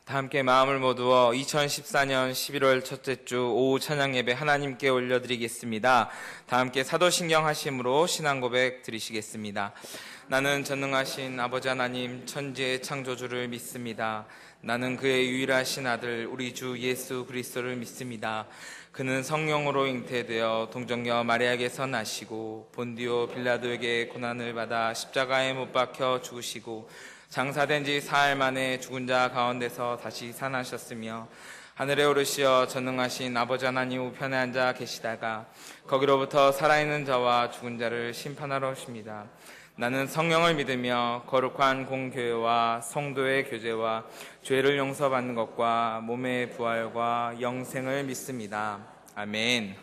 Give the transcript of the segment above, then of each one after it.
다 함께 마음을 모두어 2014년 11월 첫째 주 오후 찬양 예배 하나님께 올려드리겠습니다. 다 함께 사도신경 하심으로 신앙 고백 드리시겠습니다. 나는 전능하신 아버지 하나님 천지의 창조주를 믿습니다. 나는 그의 유일하신 아들 우리 주 예수 그리스도를 믿습니다. 그는 성령으로 잉태되어 동정녀 마리아에게서 나시고 본디오 빌라도에게 고난을 받아 십자가에 못 박혀 죽으시고 장사된 지 사흘 만에 죽은 자 가운데서 다시 살아나셨으며 하늘에 오르시어 전능하신 아버지 하나님 우편에 앉아 계시다가 거기로부터 살아있는 자와 죽은 자를 심판하러 오십니다. 나는 성령을 믿으며 거룩한 공교회와 성도의 교제와 죄를 용서받는 것과 몸의 부활과 영생을 믿습니다. 아멘.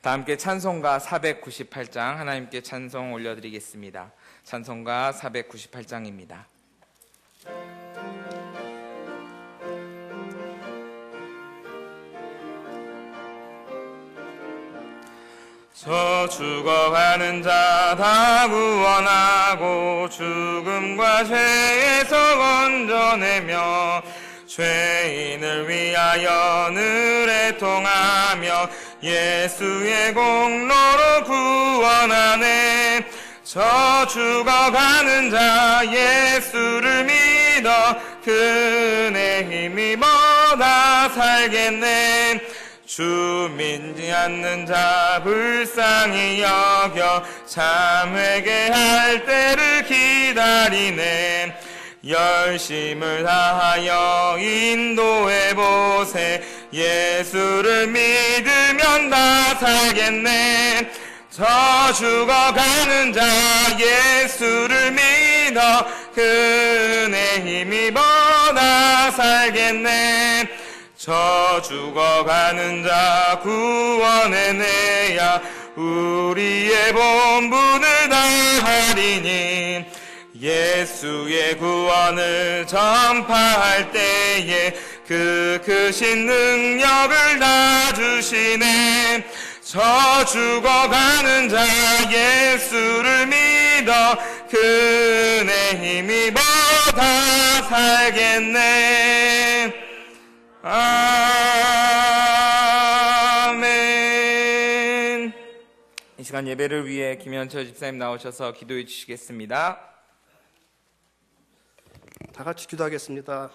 다 함께 찬송가 498장 하나님께 찬송 올려드리겠습니다. 찬송가 498장입니다. 저 죽어가는 자 다 구원하고 죽음과 죄에서 건져내며 죄인을 위하여 늘 애통하며 예수의 공로로 구원하네. 저 죽어가는 자 예수를 믿어 그네 힘입어 다 살겠네. 주 믿지 않는 자 불쌍히 여겨 참 회개할 때를 기다리네. 열심을 다하여 인도해보세. 예수를 믿으면 다 살겠네. 저 죽어가는 자 예수를 믿어 그네 힘입어 다 살겠네. 저 죽어가는 자 구원해내야 우리의 본분을 다하리니. 예수의 구원을 전파할 때에 그 크신 능력을 다 주시네. 저 죽어가는 자 예수를 믿어 그네 힘입어 다 살겠네. 아멘. 이 시간 예배를 위해 김현철 집사님 나오셔서 기도해 주시겠습니다. 다 같이 기도하겠습니다.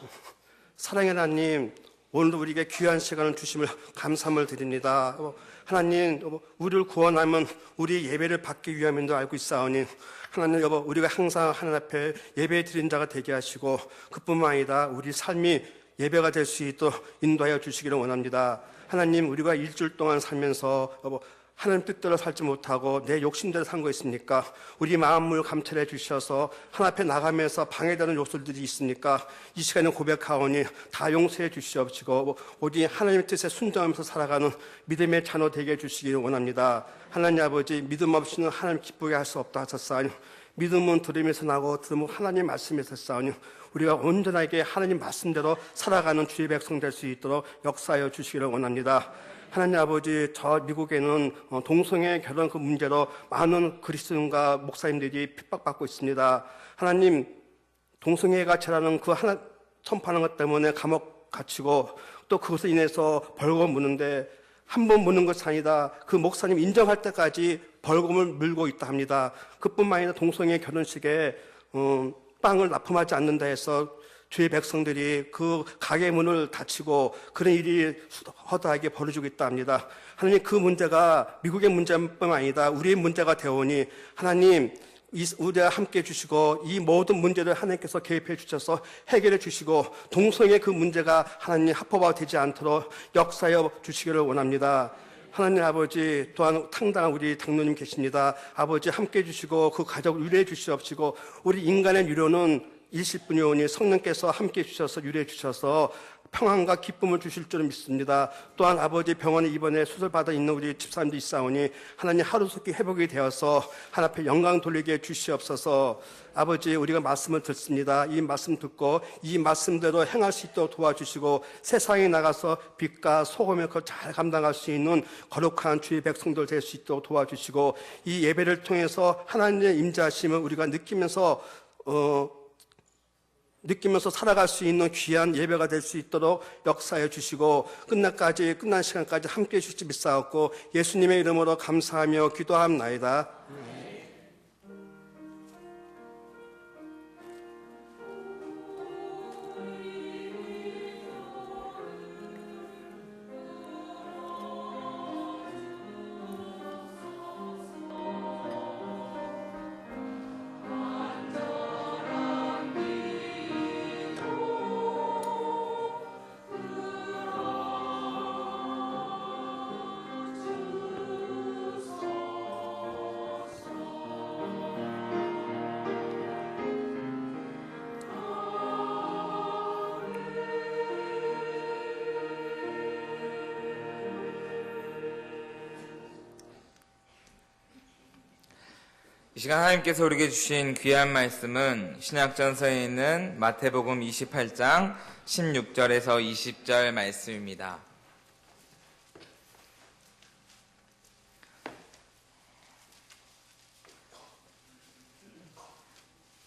사랑의 하나님, 오늘도 우리에게 귀한 시간을 주심을 감사함을 드립니다. 하나님, 우리를 구원하면 우리 예배를 받기 위함인 줄 알고 있사오니 하나님, 우리가 항상 하나님 앞에 예배 드린 자가 되게 하시고 그뿐만 아니라 우리 삶이 예배가 될 수 있도록 인도하여 주시기를 원합니다. 하나님, 우리가 일주일 동안 살면서 하나님 뜻대로 살지 못하고 내 욕심대로 산 거 있습니까? 우리 마음을 감찰해 주셔서 하나님 앞에 나가면서 방해되는 요소들이 있으니까 이 시간에 고백하오니 다 용서해 주시옵시고 오직 하나님의 뜻에 순종하면서 살아가는 믿음의 자녀 되게 해주시기를 원합니다. 하나님 아버지, 믿음 없이는 하나님 기쁘게 할 수 없다 하셨사오니 믿음은 들음에서 나고 들음은 하나님 말씀에서 싸우니 우리가 온전하게 하나님 말씀대로 살아가는 주의 백성 될 수 있도록 역사하여 주시기를 원합니다. 하나님 아버지, 저 미국에는 동성애 결혼 그 문제로 많은 그리스도인과 목사님들이 핍박받고 있습니다. 하나님, 동성애가 죄라는 그 하나 선포하는 것 때문에 감옥 갇히고 또 그것으로 인해서 벌금 무는데 한 번 무는 것이 아니다. 그 목사님 인정할 때까지 벌금을 물고 있다 합니다. 그뿐만 아니라 동성애 결혼식에 빵을 납품하지 않는다 해서 주의 백성들이 그 가게 문을 닫히고 그런 일이 허다하게 벌어지고 있다 합니다. 하나님, 그 문제가 미국의 문제뿐만 아니다 우리의 문제가 되오니 하나님, 우리와 함께 해주시고 이 모든 문제를 하나님께서 개입해 주셔서 해결해 주시고 동성애 그 문제가 하나님 합법화 되지 않도록 역사하여 주시기를 원합니다. 하나님 아버지, 또한 당당한 우리 당노님 계십니다. 아버지, 함께 해주시고 그 가족을 유래해 주시옵시고 우리 인간의 유료는 일시뿐이 오니 성령께서 함께 해주셔서 유래해 주셔서 평안과 기쁨을 주실 줄 믿습니다. 또한 아버지, 병원에 입원해 수술받아 있는 우리 집사람도 있사오니 하나님 하루속히 회복이 되어서 하나님 앞에 영광 돌리게 해 주시옵소서. 아버지, 우리가 말씀을 듣습니다. 이 말씀 듣고 이 말씀대로 행할 수 있도록 도와주시고 세상에 나가서 빛과 소금을 잘 감당할 수 있는 거룩한 주의 백성들 될 수 있도록 도와주시고 이 예배를 통해서 하나님의 임재하심을 우리가 느끼면서 느끼면서 살아갈 수 있는 귀한 예배가 될 수 있도록 역사해 주시고 끝난 시간까지 함께해 주시지 믿사옵고 예수님의 이름으로 감사하며 기도합나이다. 이 시간 하나님께서 우리에게 주신 귀한 말씀은 신약전서에 있는 마태복음 28장 16절에서 20절 말씀입니다.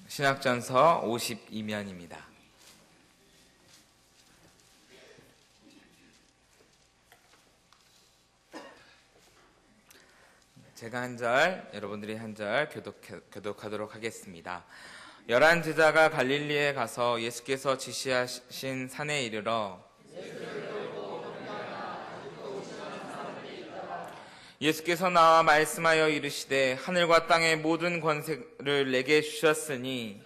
신약전서 52면입니다. 제가 한 절, 여러분들이 한 절 교독하도록 하겠습니다. 11 제자가 갈릴리에 가서 예수께서 지시하신 산에 이르러 예수께서 나와 말씀하여 이르시되 하늘과 땅의 모든 권세를 내게 주셨으니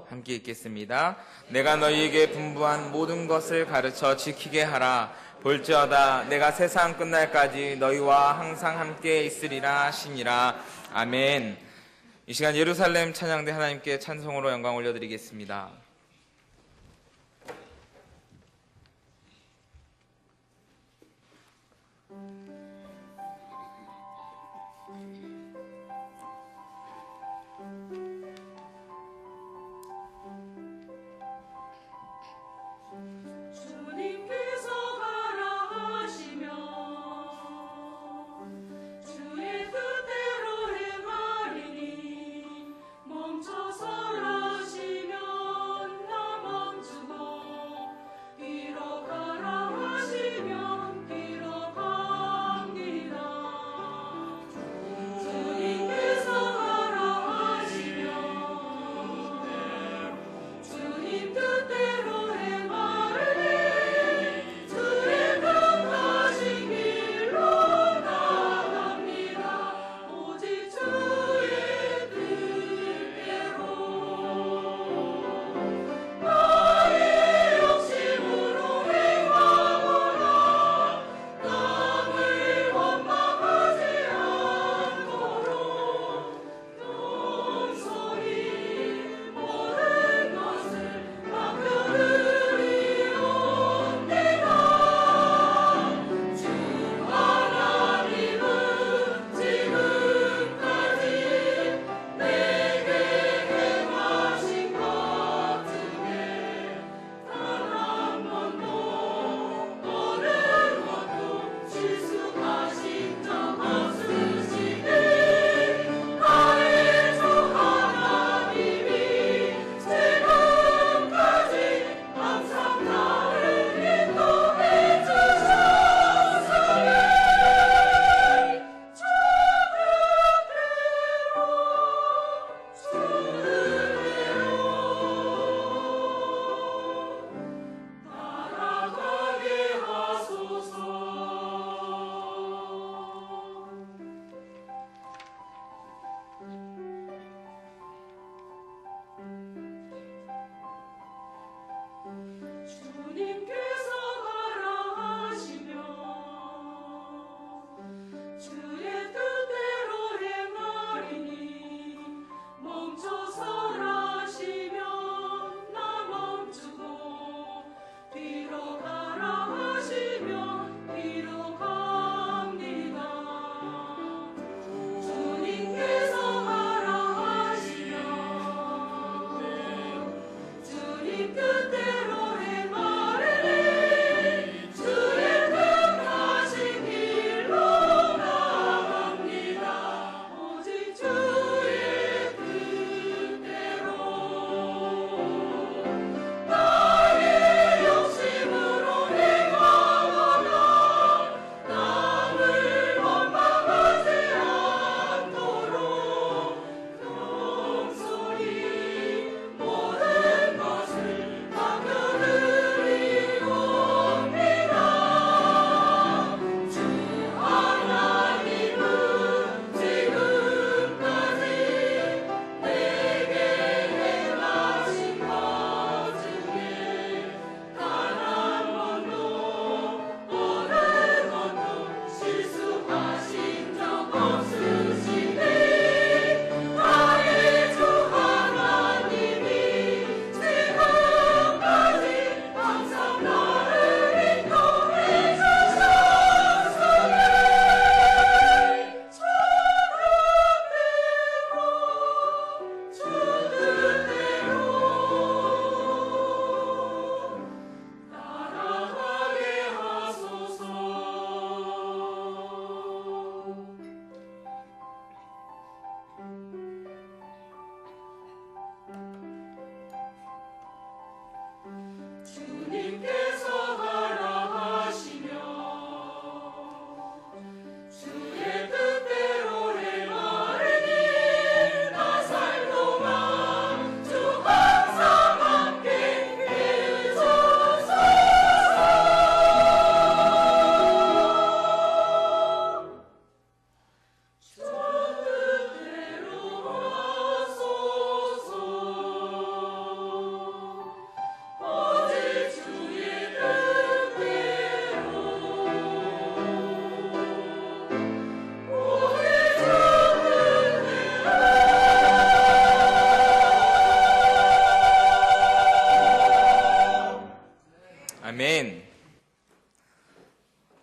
함께 읽겠습니다. 내가 너희에게 분부한 모든 것을 가르쳐 지키게 하라. 볼지어다 내가 세상 끝날까지 너희와 항상 함께 있으리라 하시니라. 아멘. 이 시간 예루살렘 찬양대 하나님께 찬송으로 영광 올려드리겠습니다. 멈춰서라시며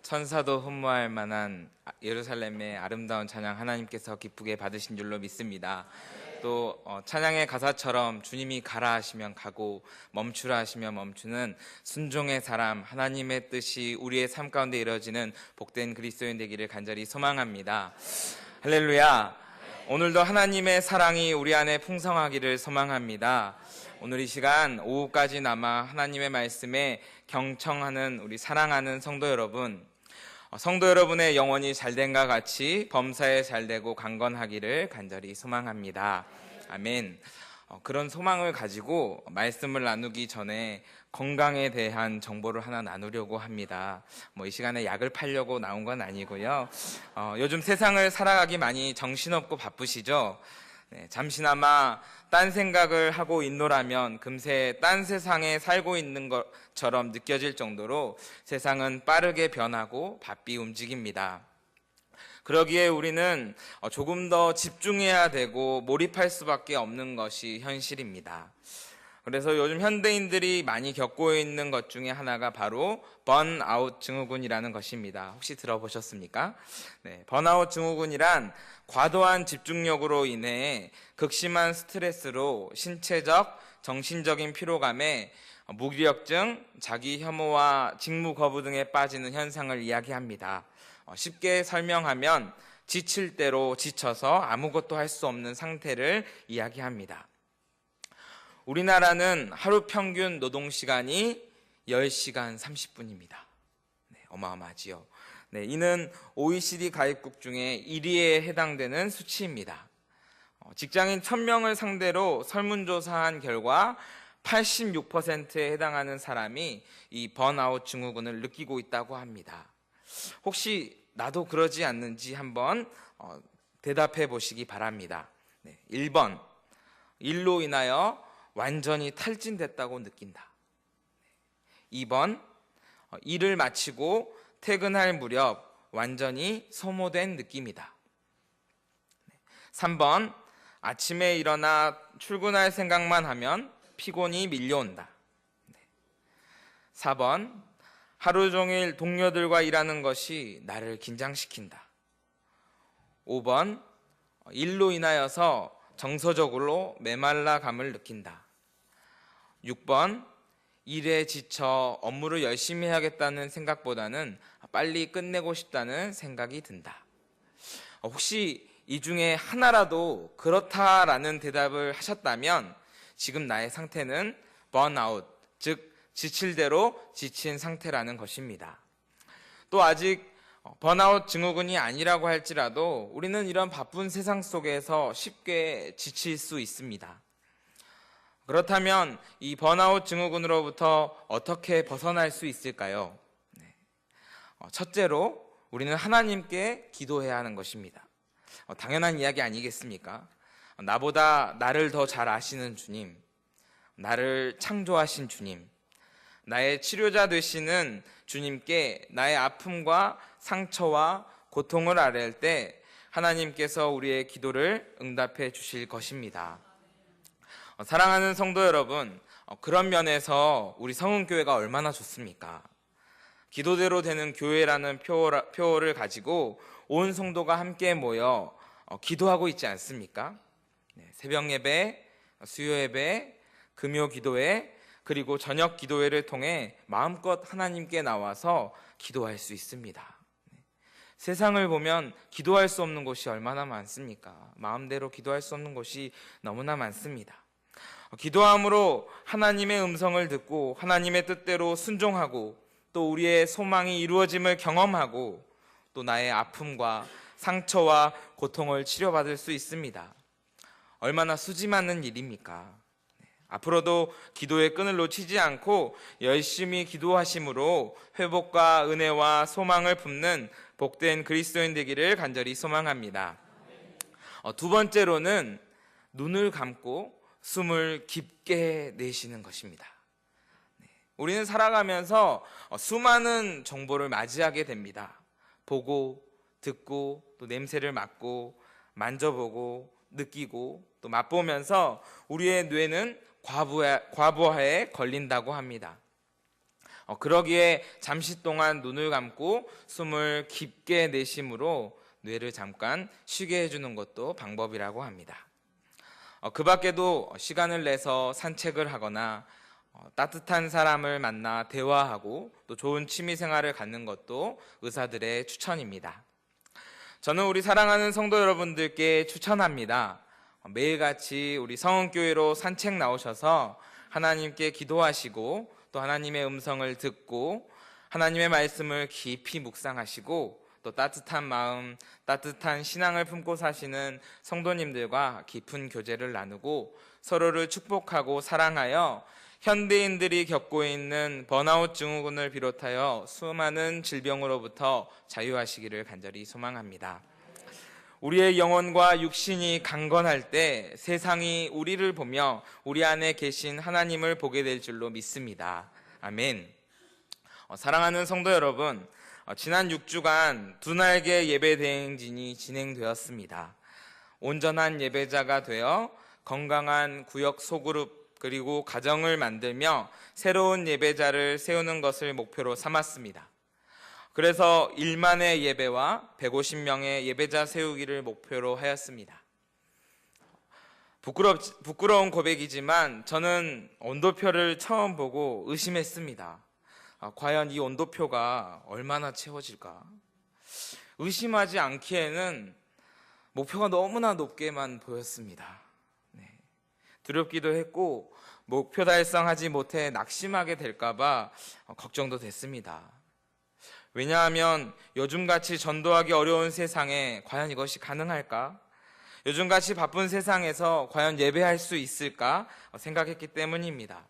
천사도 흠모할 만한 예루살렘의 아름다운 찬양 하나님께서 기쁘게 받으신 줄로 믿습니다. 또 찬양의 가사처럼 주님이 가라 하시면 가고 멈추라 하시면 멈추는 순종의 사람, 하나님의 뜻이 우리의 삶 가운데 이루어지는 복된 그리스도인 되기를 간절히 소망합니다. 할렐루야. 오늘도 하나님의 사랑이 우리 안에 풍성하기를 소망합니다. 오늘 이 시간 오후까지 남아 하나님의 말씀에 경청하는 우리 사랑하는 성도 여러분의 영혼이 잘된과 같이 범사에 잘되고 강건하기를 간절히 소망합니다. 아멘. 그런 소망을 가지고 말씀을 나누기 전에 건강에 대한 정보를 하나 나누려고 합니다. 이 시간에 약을 팔려고 나온 건 아니고요. 요즘 세상을 살아가기 많이 정신없고 바쁘시죠? 네, 잠시나마 딴 생각을 하고 있노라면 금세 딴 세상에 살고 있는 것처럼 느껴질 정도로 세상은 빠르게 변하고 바삐 움직입니다. 그러기에 우리는 조금 더 집중해야 되고 몰입할 수밖에 없는 것이 현실입니다. 그래서 요즘 현대인들이 많이 겪고 있는 것 중에 하나가 바로 번아웃 증후군이라는 것입니다. 혹시 들어보셨습니까? 네, 번아웃 증후군이란 과도한 집중력으로 인해 극심한 스트레스로 신체적, 정신적인 피로감에 무기력증, 자기 혐오와 직무 거부 등에 빠지는 현상을 이야기합니다. 쉽게 설명하면 지칠 대로 지쳐서 아무것도 할 수 없는 상태를 이야기합니다. 우리나라는 하루 평균 노동시간이 10시간 30분입니다. 네, 어마어마하지요. 네, 이는 OECD 가입국 중에 1위에 해당되는 수치입니다. 직장인 1000명을 상대로 설문조사한 결과 86%에 해당하는 사람이 이 번아웃 증후군을 느끼고 있다고 합니다. 혹시 나도 그러지 않는지 한번 대답해 보시기 바랍니다. 네, 1번, 일로 인하여 완전히 탈진됐다고 느낀다. 2번, 일을 마치고 퇴근할 무렵 완전히 소모된 느낌이다. 3번, 아침에 일어나 출근할 생각만 하면 피곤이 밀려온다. 4번, 하루 종일 동료들과 일하는 것이 나를 긴장시킨다. 5번, 일로 인하여서 정서적으로 메말라감을 느낀다. 6번, 일에 지쳐 업무를 열심히 해야겠다는 생각보다는 빨리 끝내고 싶다는 생각이 든다. 혹시 이 중에 하나라도 그렇다라는 대답을 하셨다면 지금 나의 상태는 번아웃, 즉 지칠 대로 지친 상태라는 것입니다. 또 아직 번아웃 증후군이 아니라고 할지라도 우리는 이런 바쁜 세상 속에서 쉽게 지칠 수 있습니다. 그렇다면 이 번아웃 증후군으로부터 어떻게 벗어날 수 있을까요? 첫째로 우리는 하나님께 기도해야 하는 것입니다. 당연한 이야기 아니겠습니까? 나보다 나를 더 잘 아시는 주님, 나를 창조하신 주님, 나의 치료자 되시는 주님께 나의 아픔과 상처와 고통을 아뢰할 때 하나님께서 우리의 기도를 응답해 주실 것입니다. 사랑하는 성도 여러분, 그런 면에서 우리 성은교회가 얼마나 좋습니까? 기도대로 되는 교회라는 표어를 가지고 온 성도가 함께 모여 기도하고 있지 않습니까? 새벽 예배, 수요 예배, 금요 기도회, 그리고 저녁 기도회를 통해 마음껏 하나님께 나와서 기도할 수 있습니다. 세상을 보면 기도할 수 없는 곳이 얼마나 많습니까? 마음대로 기도할 수 없는 곳이 너무나 많습니다. 기도함으로 하나님의 음성을 듣고 하나님의 뜻대로 순종하고 또 우리의 소망이 이루어짐을 경험하고 또 나의 아픔과 상처와 고통을 치료받을 수 있습니다. 얼마나 수지 많은 일입니까? 앞으로도 기도의 끈을 놓치지 않고 열심히 기도하심으로 회복과 은혜와 소망을 품는 복된 그리스도인 되기를 간절히 소망합니다. 두 번째로는 눈을 감고 숨을 깊게 내쉬는 것입니다. 우리는 살아가면서 수많은 정보를 맞이하게 됩니다. 보고, 듣고, 또 냄새를 맡고, 만져보고, 느끼고, 또 맛보면서 우리의 뇌는 과부하에 걸린다고 합니다. 그러기에 잠시 동안 눈을 감고 숨을 깊게 내쉬므로 뇌를 잠깐 쉬게 해주는 것도 방법이라고 합니다. 그 밖에도 시간을 내서 산책을 하거나 따뜻한 사람을 만나 대화하고 또 좋은 취미 생활을 갖는 것도 의사들의 추천입니다. 저는 우리 사랑하는 성도 여러분들께 추천합니다. 매일같이 우리 성은교회로 산책 나오셔서 하나님께 기도하시고 또 하나님의 음성을 듣고 하나님의 말씀을 깊이 묵상하시고 또 따뜻한 마음, 따뜻한 신앙을 품고 사시는 성도님들과 깊은 교제를 나누고 서로를 축복하고 사랑하여 현대인들이 겪고 있는 번아웃 증후군을 비롯하여 수많은 질병으로부터 자유하시기를 간절히 소망합니다. 우리의 영혼과 육신이 강건할 때 세상이 우리를 보며 우리 안에 계신 하나님을 보게 될 줄로 믿습니다. 아멘. 사랑하는 성도 여러분, 지난 6주간 두 날개 예배 대행진이 진행되었습니다. 온전한 예배자가 되어 건강한 구역 소그룹 그리고 가정을 만들며 새로운 예배자를 세우는 것을 목표로 삼았습니다. 그래서 1만의 예배와 150명의 예배자 세우기를 목표로 하였습니다. 부끄러운 고백이지만 저는 온도표를 처음 보고 의심했습니다. 과연 이 온도표가 얼마나 채워질까? 의심하지 않기에는 목표가 너무나 높게만 보였습니다. 두렵기도 했고 목표 달성하지 못해 낙심하게 될까봐 걱정도 됐습니다. 왜냐하면 요즘같이 전도하기 어려운 세상에 과연 이것이 가능할까? 요즘같이 바쁜 세상에서 과연 예배할 수 있을까? 생각했기 때문입니다.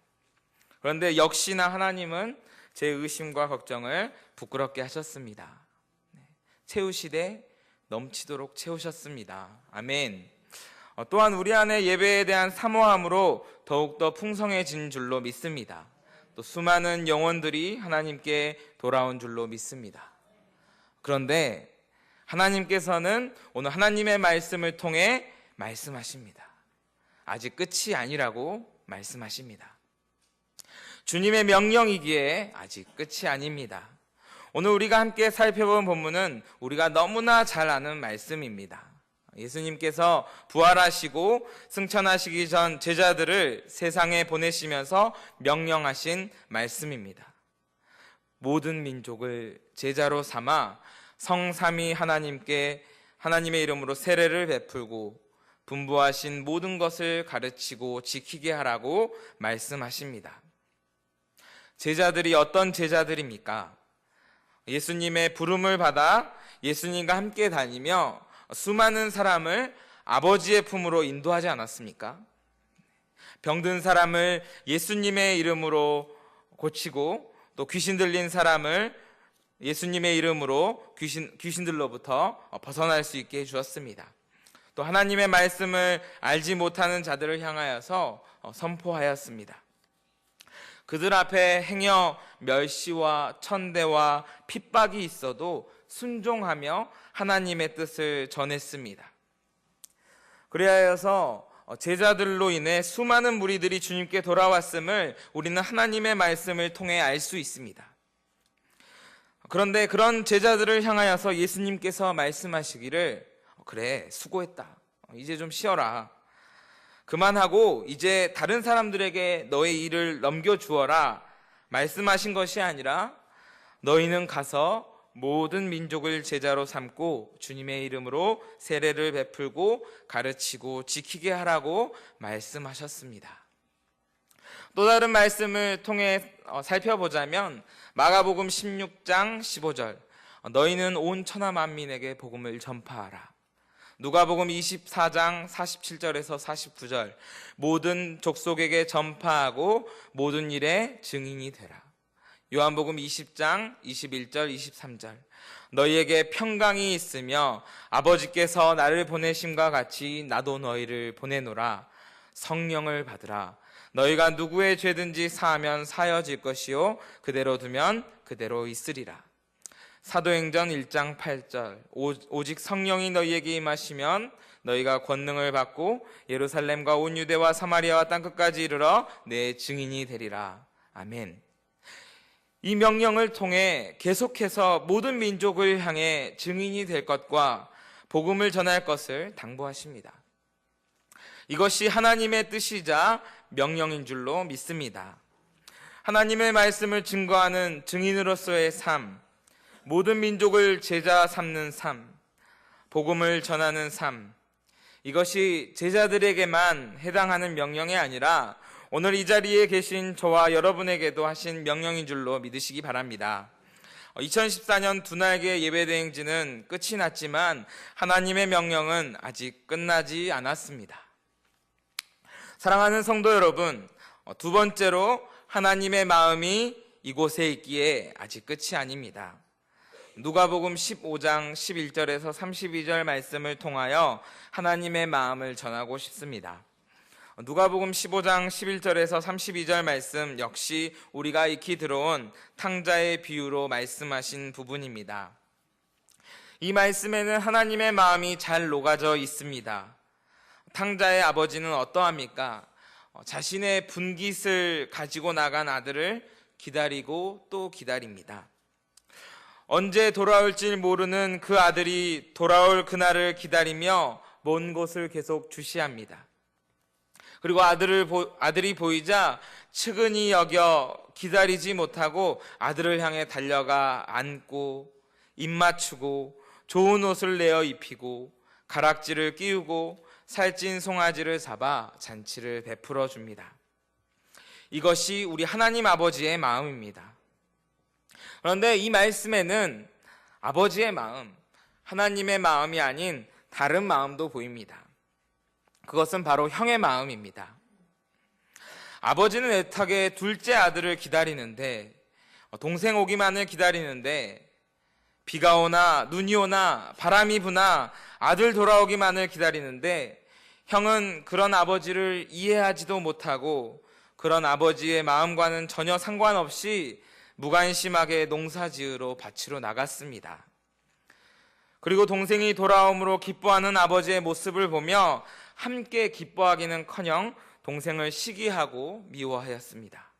그런데 역시나 하나님은 제 의심과 걱정을 부끄럽게 하셨습니다. 채우시되 넘치도록 채우셨습니다. 아멘. 또한 우리 안에 예배에 대한 사모함으로 더욱더 풍성해진 줄로 믿습니다. 또 수많은 영혼들이 하나님께 돌아온 줄로 믿습니다. 그런데 하나님께서는 오늘 하나님의 말씀을 통해 말씀하십니다. 아직 끝이 아니라고 말씀하십니다. 주님의 명령이기에 아직 끝이 아닙니다. 오늘 우리가 함께 살펴본 본문은 우리가 너무나 잘 아는 말씀입니다. 예수님께서 부활하시고 승천하시기 전 제자들을 세상에 보내시면서 명령하신 말씀입니다. 모든 민족을 제자로 삼아 성삼위 하나님께 하나님의 이름으로 세례를 베풀고 분부하신 모든 것을 가르치고 지키게 하라고 말씀하십니다. 제자들이 어떤 제자들입니까? 예수님의 부름을 받아 예수님과 함께 다니며 수많은 사람을 아버지의 품으로 인도하지 않았습니까? 병든 사람을 예수님의 이름으로 고치고 또 귀신 들린 사람을 예수님의 이름으로 귀신들로부터 벗어날 수 있게 해주었습니다. 또 하나님의 말씀을 알지 못하는 자들을 향하여서 선포하였습니다. 그들 앞에 행여 멸시와 천대와 핍박이 있어도 순종하며 하나님의 뜻을 전했습니다. 그리하여서 제자들로 인해 수많은 무리들이 주님께 돌아왔음을 우리는 하나님의 말씀을 통해 알 수 있습니다. 그런데 그런 제자들을 향하여서 예수님께서 말씀하시기를 그래 수고했다. 이제 좀 쉬어라. 그만하고 이제 다른 사람들에게 너의 일을 넘겨주어라. 말씀하신 것이 아니라 너희는 가서 모든 민족을 제자로 삼고 주님의 이름으로 세례를 베풀고 가르치고 지키게 하라고 말씀하셨습니다. 또 다른 말씀을 통해 살펴보자면 마가복음 16장 15절 너희는 온 천하 만민에게 복음을 전파하라. 누가복음 24장 47절에서 49절 모든 족속에게 전파하고 모든 일에 증인이 되라. 요한복음 20장 21절 23절 너희에게 평강이 있으며 아버지께서 나를 보내심과 같이 나도 너희를 보내노라. 성령을 받으라. 너희가 누구의 죄든지 사하면 사여질 것이요 그대로 두면 그대로 있으리라. 사도행전 1장 8절 오직 성령이 너희에게 임하시면 너희가 권능을 받고 예루살렘과 온 유대와 사마리아와 땅끝까지 이르러 내 증인이 되리라. 아멘. 이 명령을 통해 계속해서 모든 민족을 향해 증인이 될 것과 복음을 전할 것을 당부하십니다. 이것이 하나님의 뜻이자 명령인 줄로 믿습니다. 하나님의 말씀을 증거하는 증인으로서의 삶, 모든 민족을 제자 삼는 삶, 복음을 전하는 삶, 이것이 제자들에게만 해당하는 명령이 아니라 오늘 이 자리에 계신 저와 여러분에게도 하신 명령인 줄로 믿으시기 바랍니다. 2014년 두날개 예배대행진은 끝이 났지만 하나님의 명령은 아직 끝나지 않았습니다. 사랑하는 성도 여러분, 두 번째로 하나님의 마음이 이곳에 있기에 아직 끝이 아닙니다. 누가복음 15장 11절에서 32절 말씀을 통하여 하나님의 마음을 전하고 싶습니다. 누가복음 15장 11절에서 32절 말씀 역시 우리가 익히 들어온 탕자의 비유로 말씀하신 부분입니다. 이 말씀에는 하나님의 마음이 잘 녹아져 있습니다. 탕자의 아버지는 어떠합니까? 자신의 분깃을 가지고 나간 아들을 기다리고 또 기다립니다. 언제 돌아올지 모르는 그 아들이 돌아올 그날을 기다리며 먼 곳을 계속 주시합니다. 그리고 아들이 보이자 측은히 여겨 기다리지 못하고 아들을 향해 달려가 안고 입 맞추고 좋은 옷을 내어 입히고 가락지를 끼우고 살찐 송아지를 잡아 잔치를 베풀어 줍니다. 이것이 우리 하나님 아버지의 마음입니다. 그런데 이 말씀에는 아버지의 마음, 하나님의 마음이 아닌 다른 마음도 보입니다. 그것은 바로 형의 마음입니다. 아버지는 애타게 둘째 아들을 기다리는데, 동생 오기만을 기다리는데, 비가 오나 눈이 오나 바람이 부나 아들 돌아오기만을 기다리는데, 형은 그런 아버지를 이해하지도 못하고 그런 아버지의 마음과는 전혀 상관없이 무관심하게 농사지으러 밭으로 나갔습니다. 그리고 동생이 돌아옴으로 기뻐하는 아버지의 모습을 보며 함께 기뻐하기는커녕 동생을 시기하고 미워하였습니다.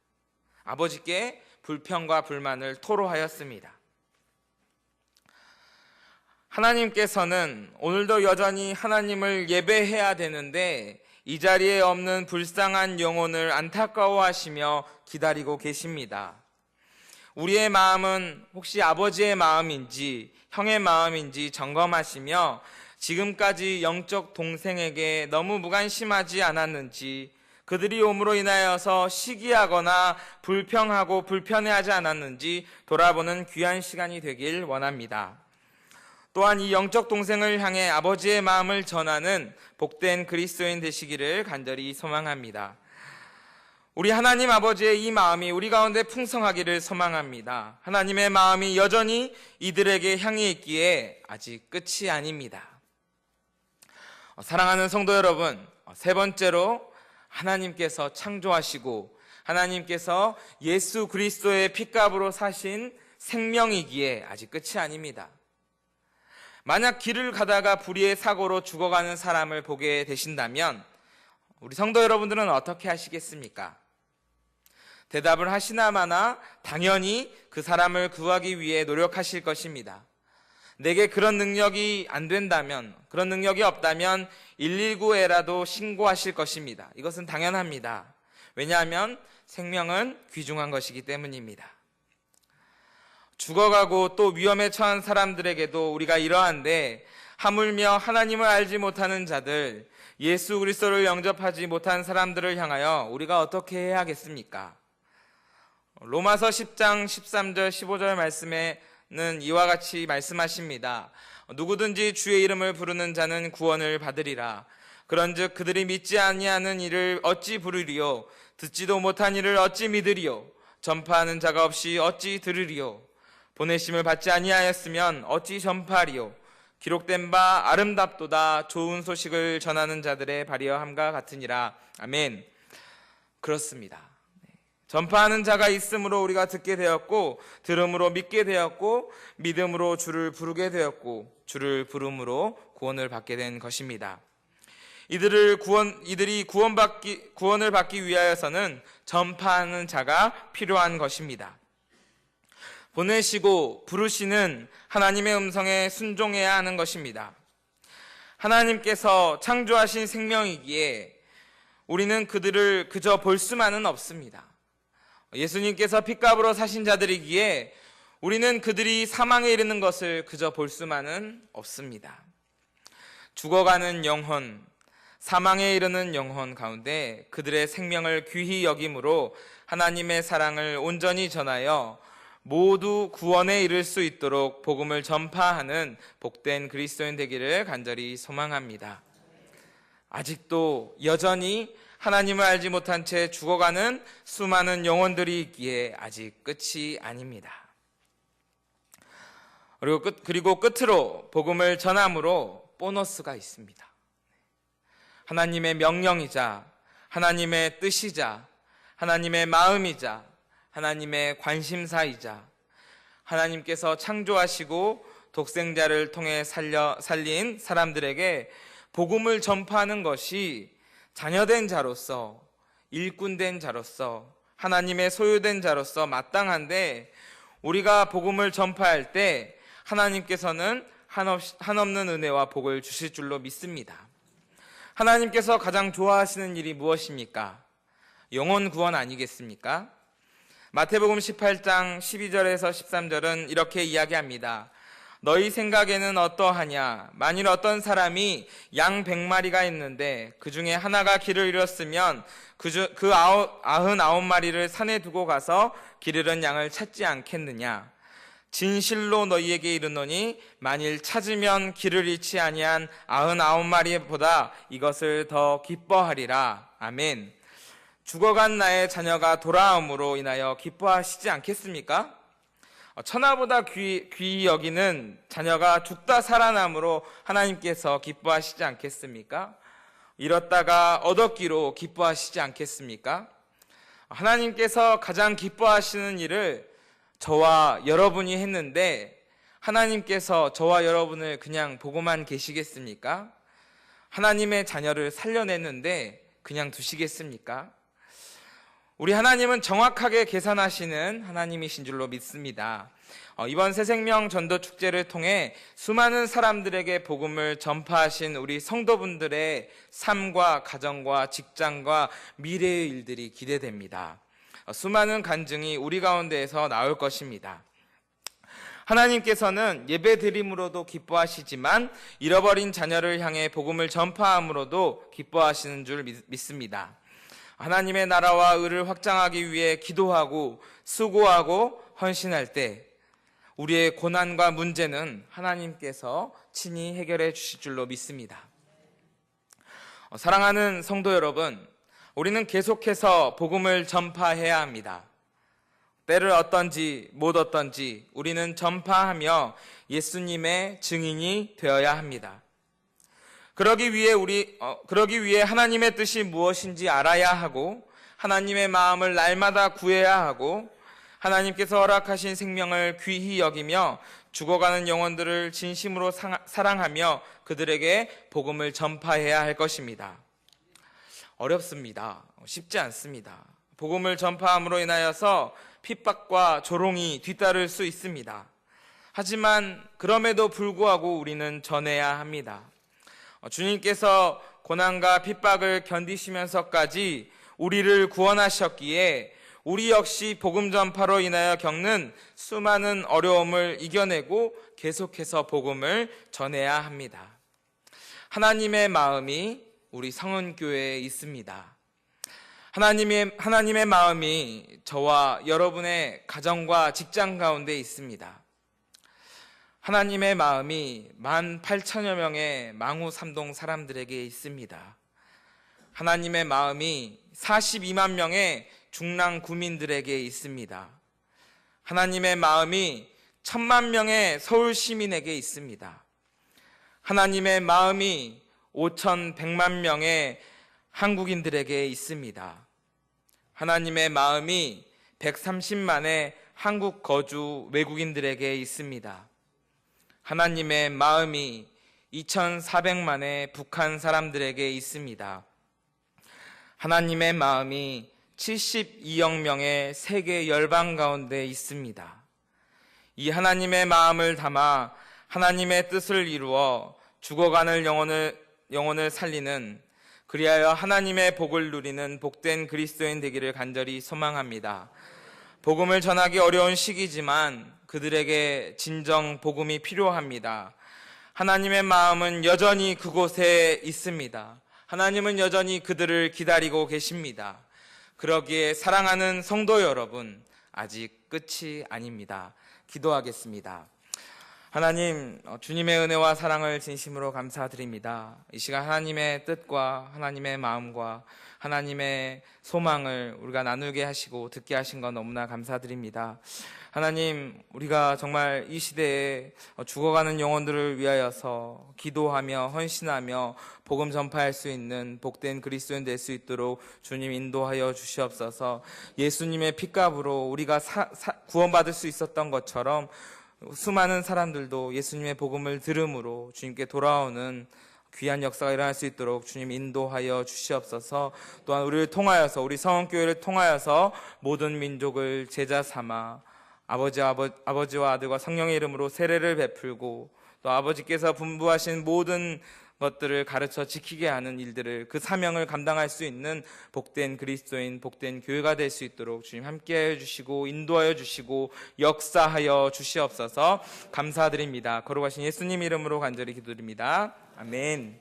아버지께 불평과 불만을 토로하였습니다. 하나님께서는 오늘도 여전히 하나님을 예배해야 되는데 이 자리에 없는 불쌍한 영혼을 안타까워하시며 기다리고 계십니다. 우리의 마음은 혹시 아버지의 마음인지 형의 마음인지 점검하시며 지금까지 영적 동생에게 너무 무관심하지 않았는지, 그들이 옴으로 인하여서 시기하거나 불평하고 불편해하지 않았는지 돌아보는 귀한 시간이 되길 원합니다. 또한 이 영적 동생을 향해 아버지의 마음을 전하는 복된 그리스도인 되시기를 간절히 소망합니다. 우리 하나님 아버지의 이 마음이 우리 가운데 풍성하기를 소망합니다. 하나님의 마음이 여전히 이들에게 향해 있기에 아직 끝이 아닙니다. 사랑하는 성도 여러분, 세 번째로 하나님께서 창조하시고 하나님께서 예수 그리스도의 핏값으로 사신 생명이기에 아직 끝이 아닙니다. 만약 길을 가다가 불의의 사고로 죽어가는 사람을 보게 되신다면 우리 성도 여러분들은 어떻게 하시겠습니까? 대답을 하시나 마나 당연히 그 사람을 구하기 위해 노력하실 것입니다. 내게 그런 능력이 안 된다면, 그런 능력이 없다면 119에라도 신고하실 것입니다. 이것은 당연합니다. 왜냐하면 생명은 귀중한 것이기 때문입니다. 죽어가고 또 위험에 처한 사람들에게도 우리가 이러한데, 하물며 하나님을 알지 못하는 자들, 예수 그리스도를 영접하지 못한 사람들을 향하여 우리가 어떻게 해야겠습니까? 로마서 10장 13절 15절 말씀에는 이와 같이 말씀하십니다. 누구든지 주의 이름을 부르는 자는 구원을 받으리라. 그런즉 그들이 믿지 아니하는 이를 어찌 부르리요? 듣지도 못한 이를 어찌 믿으리요? 전파하는 자가 없이 어찌 들으리요? 보내심을 받지 아니하였으면 어찌 전파하리요? 기록된 바 아름답도다 좋은 소식을 전하는 자들의 발이여함과 같으니라. 아멘. 그렇습니다. 전파하는 자가 있으므로 우리가 듣게 되었고, 들음으로 믿게 되었고, 믿음으로 주를 부르게 되었고, 주를 부름으로 구원을 받게 된 것입니다. 이들이 구원을 받기 위하여서는 전파하는 자가 필요한 것입니다. 보내시고 부르시는 하나님의 음성에 순종해야 하는 것입니다. 하나님께서 창조하신 생명이기에 우리는 그들을 그저 볼 수만은 없습니다. 예수님께서 핏값으로 사신 자들이기에 우리는 그들이 사망에 이르는 것을 그저 볼 수만은 없습니다. 죽어가는 영혼, 사망에 이르는 영혼 가운데 그들의 생명을 귀히 여김으로 하나님의 사랑을 온전히 전하여 모두 구원에 이를 수 있도록 복음을 전파하는 복된 그리스도인 되기를 간절히 소망합니다. 아직도 여전히 하나님을 알지 못한 채 죽어가는 수많은 영혼들이 있기에 아직 끝이 아닙니다. 그리고 끝으로 복음을 전함으로 보너스가 있습니다. 하나님의 명령이자 하나님의 뜻이자 하나님의 마음이자 하나님의 관심사이자 하나님께서 창조하시고 독생자를 통해 살린 사람들에게 복음을 전파하는 것이 자녀된 자로서, 일꾼된 자로서, 하나님의 소유된 자로서 마땅한데, 우리가 복음을 전파할 때 하나님께서는 한없는 은혜와 복을 주실 줄로 믿습니다. 하나님께서 가장 좋아하시는 일이 무엇입니까? 영혼 구원 아니겠습니까? 마태복음 18장 12절에서 13절은 이렇게 이야기합니다. 너희 생각에는 어떠하냐? 만일 어떤 사람이 양 100마리가 있는데 그 중에 하나가 길을 잃었으면 그 99마리를 산에 두고 가서 길 잃은 양을 찾지 않겠느냐? 진실로 너희에게 이르노니 만일 찾으면 길을 잃지 아니한 99마리보다 이것을 더 기뻐하리라. 아멘. 죽어간 나의 자녀가 돌아옴으로 인하여 기뻐하시지 않겠습니까? 천하보다 귀히 여기는 자녀가 죽다 살아남으로 하나님께서 기뻐하시지 않겠습니까? 잃었다가 얻었기로 기뻐하시지 않겠습니까? 하나님께서 가장 기뻐하시는 일을 저와 여러분이 했는데 하나님께서 저와 여러분을 그냥 보고만 계시겠습니까? 하나님의 자녀를 살려냈는데 그냥 두시겠습니까? 우리 하나님은 정확하게 계산하시는 하나님이신 줄로 믿습니다. 이번 새생명 전도 축제를 통해 수많은 사람들에게 복음을 전파하신 우리 성도분들의 삶과 가정과 직장과 미래의 일들이 기대됩니다. 수많은 간증이 우리 가운데에서 나올 것입니다. 하나님께서는 예배 드림으로도 기뻐하시지만 잃어버린 자녀를 향해 복음을 전파함으로도 기뻐하시는 줄 믿습니다. 하나님의 나라와 의를 확장하기 위해 기도하고 수고하고 헌신할 때 우리의 고난과 문제는 하나님께서 친히 해결해 주실 줄로 믿습니다. 사랑하는 성도 여러분, 우리는 계속해서 복음을 전파해야 합니다. 때를 어떤지 못 어떤지 우리는 전파하며 예수님의 증인이 되어야 합니다. 그러기 위해 하나님의 뜻이 무엇인지 알아야 하고 하나님의 마음을 날마다 구해야 하고 하나님께서 허락하신 생명을 귀히 여기며 죽어가는 영혼들을 진심으로 사랑하며 그들에게 복음을 전파해야 할 것입니다. 어렵습니다. 쉽지 않습니다. 복음을 전파함으로 인하여서 핍박과 조롱이 뒤따를 수 있습니다. 하지만 그럼에도 불구하고 우리는 전해야 합니다. 주님께서 고난과 핍박을 견디시면서까지 우리를 구원하셨기에 우리 역시 복음 전파로 인하여 겪는 수많은 어려움을 이겨내고 계속해서 복음을 전해야 합니다. 하나님의 마음이 우리 성은교회에 있습니다. 하나님의 마음이 저와 여러분의 가정과 직장 가운데 있습니다. 하나님의 마음이 18,000여 명의 망우 3동 사람들에게 있습니다. 하나님의 마음이 42만 명의 중랑 구민들에게 있습니다. 하나님의 마음이 1,000만 명의 서울 시민에게 있습니다. 하나님의 마음이 5,100만 명의 한국인들에게 있습니다. 하나님의 마음이 130만의 한국 거주 외국인들에게 있습니다. 하나님의 마음이 2,400만의 북한 사람들에게 있습니다. 하나님의 마음이 72억 명의 세계 열방 가운데 있습니다. 이 하나님의 마음을 담아 하나님의 뜻을 이루어 죽어가는 영혼을 살리는, 그리하여 하나님의 복을 누리는 복된 그리스도인 되기를 간절히 소망합니다. 복음을 전하기 어려운 시기지만 그들에게 진정 복음이 필요합니다. 하나님의 마음은 여전히 그곳에 있습니다. 하나님은 여전히 그들을 기다리고 계십니다. 그러기에 사랑하는 성도 여러분, 아직 끝이 아닙니다. 기도하겠습니다. 하나님, 주님의 은혜와 사랑을 진심으로 감사드립니다. 이 시간 하나님의 뜻과 하나님의 마음과 하나님의 소망을 우리가 나누게 하시고 듣게 하신 건 너무나 감사드립니다. 하나님, 우리가 정말 이 시대에 죽어가는 영혼들을 위하여서 기도하며 헌신하며 복음 전파할 수 있는 복된 그리스도인 될 수 있도록 주님 인도하여 주시옵소서. 예수님의 핏값으로 우리가 구원받을 수 있었던 것처럼 수많은 사람들도 예수님의 복음을 들음으로 주님께 돌아오는 귀한 역사가 일어날 수 있도록 주님 인도하여 주시옵소서. 또한 우리를 통하여서, 우리 성원교회를 통하여서 모든 민족을 제자 삼아 아버지와 아들과 성령의 이름으로 세례를 베풀고, 또 아버지께서 분부하신 모든 것들을 가르쳐 지키게 하는 일들을, 그 사명을 감당할 수 있는 복된 그리스도인, 복된 교회가 될 수 있도록 주님 함께하여 주시고 인도하여 주시고 역사하여 주시옵소서. 감사드립니다. 거룩하신 예수님 이름으로 간절히 기도드립니다. 아멘.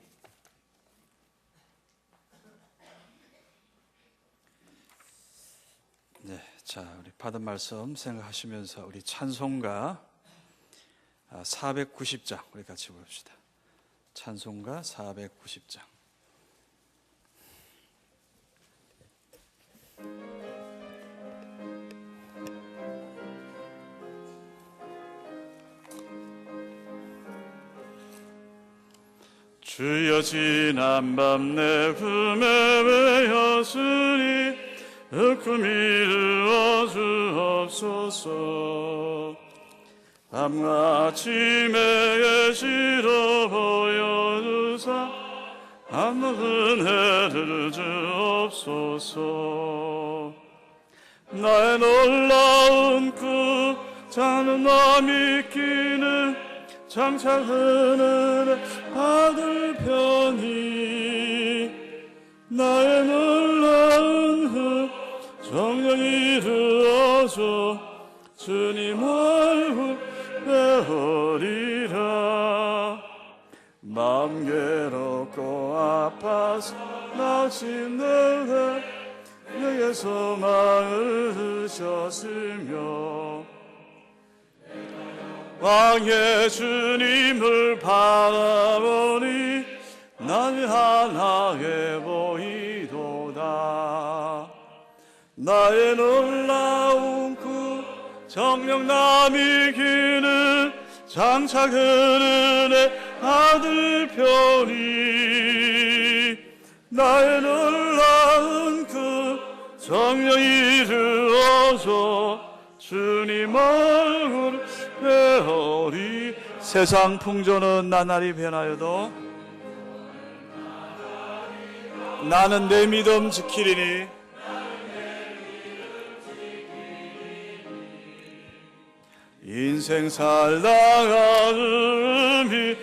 네, 자, 우리 받은 말씀 생각하시면서 우리 찬송가 490장 우리 같이 봅시다. 찬송가 490장. 주여 지난 밤 내 품에 외였으니 흑금이 이루어 주옵소서. 밤아침에 계시러 보여주사 하늘 은혜를 주옵소서. 나의 놀라운 그 작은 맘 있기는 장차 은혜를 받을 편이, 나의 놀라운 그 정령이 이루어져 주님 얼굴 배우리라. 마음 괴롭고 아파서 낙심되네 내게 소망을 주셨으며, 왕의 주님을 바라보니 나는 환하게 보이도다. 나의 놀라운 그 정령 남이 기는 장차 그는의 아들 편이, 나의 놀라운 그 정령 이루어져 주님 얼굴 배우리. 세상 풍조는 나날이 변하여도 나는 내 믿음 지키리니, 인생 살다가 음이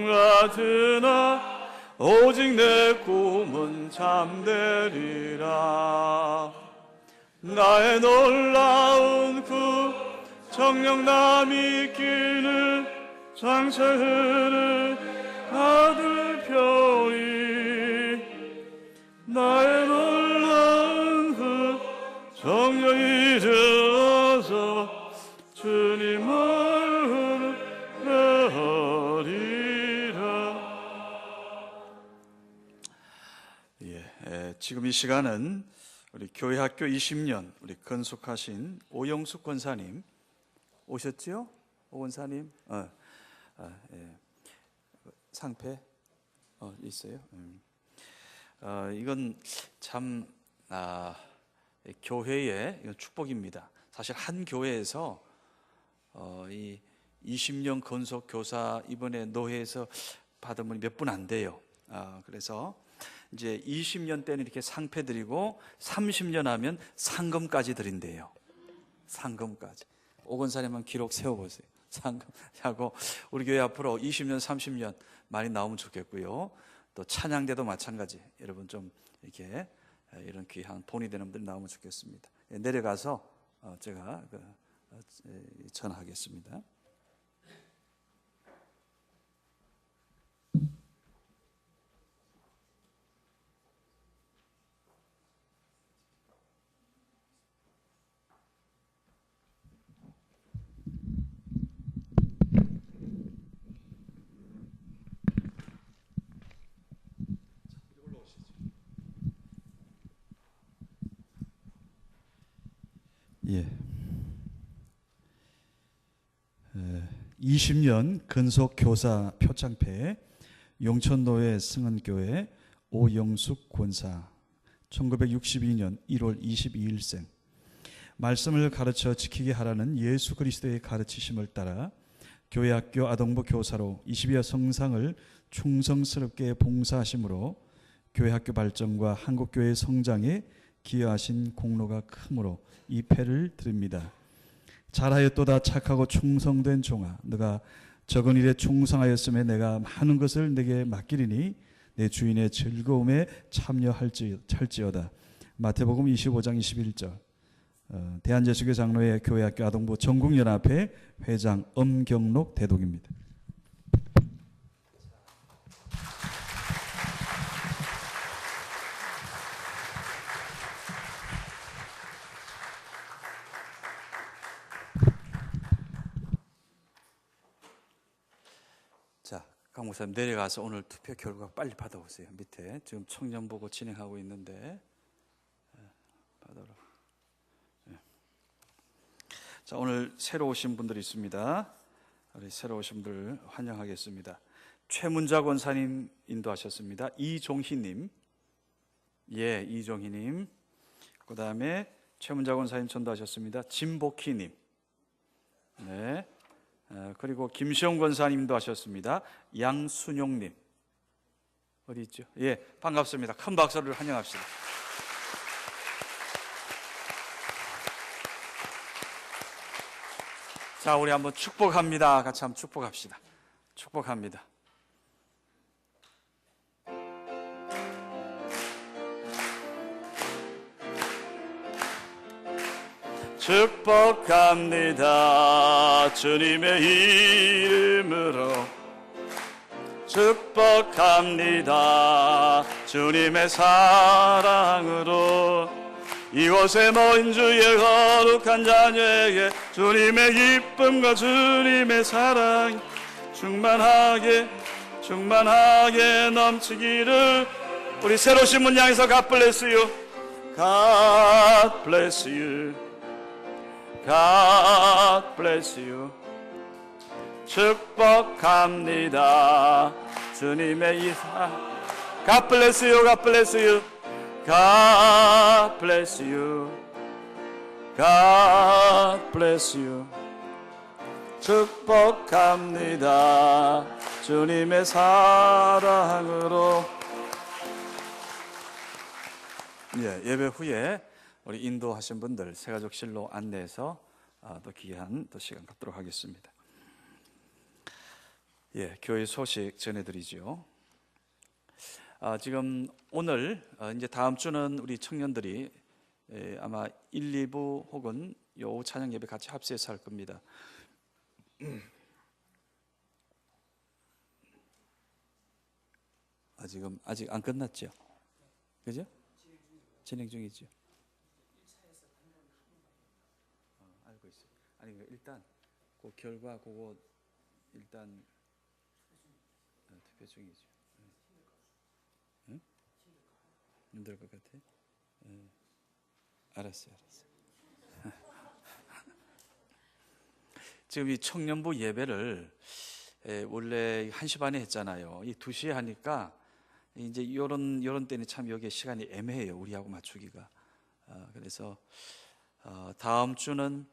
같으나 오직 내 꿈은 잠되리라. 나의 놀라운 그 정령 남이 끼는 장차 흐르는 아들 편이, 나의 놀라운 그 정령 이루어져 주님 얼굴을 배우리라. 지금 이 시간은 우리 교회학교 20년 우리 건속하신 오영숙 권사님 오셨지요? 오 권사님, 상패 있어요. 이건 참 교회의 축복입니다. 사실 한 교회에서 이 20년 건속 교사 이번에 노회에서 받은 분이 몇 분 안 돼요. 그래서 이제 20년 때는 이렇게 상패 드리고 30년 하면 상금까지 드린대요. 상금까지. 오 권사님만 기록 세워보세요. 상금하고 우리 교회 앞으로 20년, 30년 많이 나오면 좋겠고요. 또 찬양대도 마찬가지. 여러분 좀 이렇게 이런 귀한 본이 되는 분들이 나오면 좋겠습니다. 내려가서 제가 전하겠습니다. 예. 20년 근속 교사 표창패 용천노회 승은교회 오영숙 권사 1962년 1월 22일생 말씀을 가르쳐 지키게 하라는 예수 그리스도의 가르치심을 따라 교회학교 아동부 교사로 20여 성상을 충성스럽게 봉사하심으로 교회학교 발전과 한국교회 성장에 기여하신 공로가 크므로 이 패를 드립니다. 잘하였도다 착하고 충성된 종아, 너가 적은 일에 충성하였음에 내가 많은 것을 내게 맡기리니 내 주인의 즐거움에 참여할지어다. 마태복음 25장 21절. 대한제수교 장로회 교회학교 아동부 전국연합회 회장 엄경록 대독입니다. 자, 강 목사님 내려가서 오늘 투표 결과 빨리 받아오세요. 밑에 지금 청년 보고 진행하고 있는데 받아라. 자, 오늘 새로 오신 분들이 있습니다. 우리 새로 오신 분들 환영하겠습니다. 최문자 권사님 인도하셨습니다. 이종희님, 예, 이종희님. 그 다음에 최문자 권사님 전도하셨습니다. 진복희님, 네. 그리고 김시영 권사님도 하셨습니다. 양순용님 어디 있죠? 예, 반갑습니다. 큰 박수를 환영합시다. 자, 우리 한번 축복합니다. 같이 한번 축복합시다. 축복합니다. 축복합니다. 주님의 이름으로 축복합니다. 주님의 사랑으로 이곳에 모인 주의 거룩한 자녀에게 주님의 기쁨과 주님의 사랑 충만하게 넘치기를. 우리 새로 오신 분 향해서 God bless you. God bless you. God bless you. 축복합니다. 주님의 이사. God bless you. God bless you. God bless you. God bless you. 축복합니다. 주님의 사랑으로. 예, 예배 후에 우리 인도하신 분들 새가족실로 안내해서 또 귀한 또 시간 갖도록 하겠습니다. 예, 교회 소식 전해드리죠. 지금 오늘 이제 다음 주는 우리 청년들이 아마 1, 2부 혹은 요 찬양 예배 같이 합세해서 할 겁니다. 지금 아직 안 끝났죠? 그죠? 진행 중이죠. 알고 있어요. 아니 일단 그 결과 그거 일단 투표 중이죠. 응? 힘들 것 같아? 알았어요. 지금 이 청년부 예배를 원래 1시 반에 했잖아요. 이 2시에 하니까 이제 이런 때는 참 여기 시간이 애매해요. 우리하고 맞추기가. 그래서 다음 주는